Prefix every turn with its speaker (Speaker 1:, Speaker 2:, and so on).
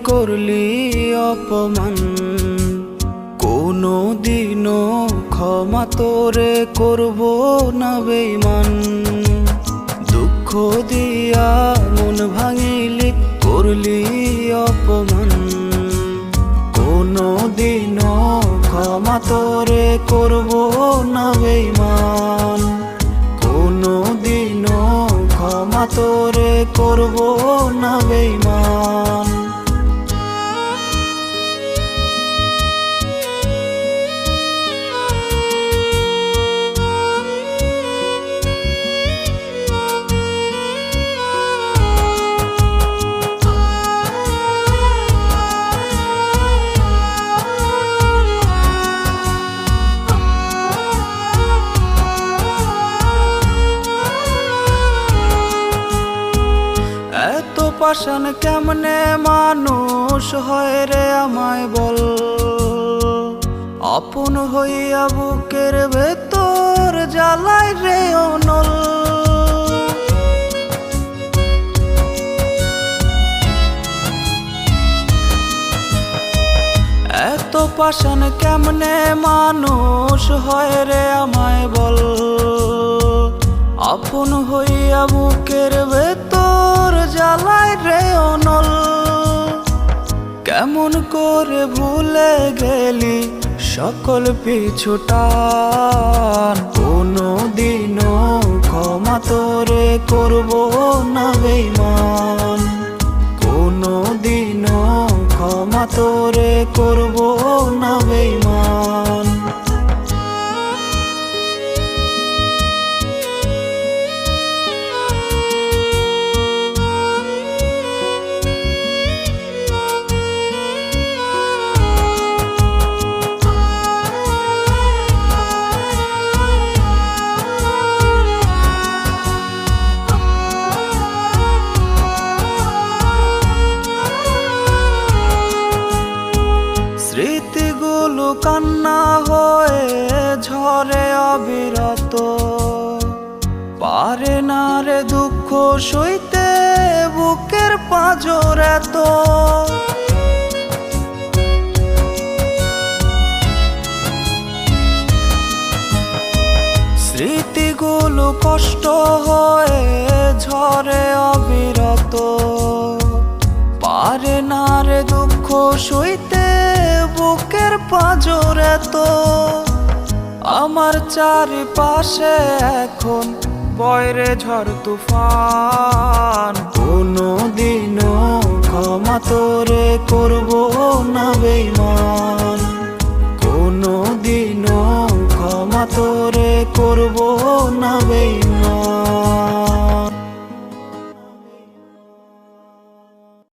Speaker 1: করলি অপমান, কোনো দিনও ক্ষমা তোরে করব না বেঈমান। দুঃখ দিয়া মন ভাঙিলি করলি অপমান, কোনো দিনও ক্ষমা তোরে করব না বেঈমান। কোনো দিনও ক্ষমা তোরে করব না বেঈমান। এত পাষাণ কেমনে মানুষ হয় রে আমায় বল, আপন হইয়া বুকের ভেতর জ্বালায় রে অনল। এত পাষাণ কেমনে মানুষ হয় রে আমায় বল, আপন হইয়া বুকের ভেতর জ্বালায় রে অনল। কেমন করে ভুলে গেলি সকল পিছুটান, কোনো দিনও ক্ষমা তোরে করব না বেঈমান। কোনো দিনও ক্ষমা তোরে করব না বেঈমান। স্মৃতিগুলো কান্না হয়ে ঝরে অবিরত, পারে না রে দুঃখ সইতে বুকের পাঁজর এত। স্মৃতিগুলো কষ্ট হয়ে ঝরে অবিরত, পারে না রে দুঃখ সইতে বুকের পাঁজর এত। আমার চারিপাশে এখন বয়রে ঝড় তুফান, কোনো দিনও ক্ষমা তোরে করব না বেঈমান।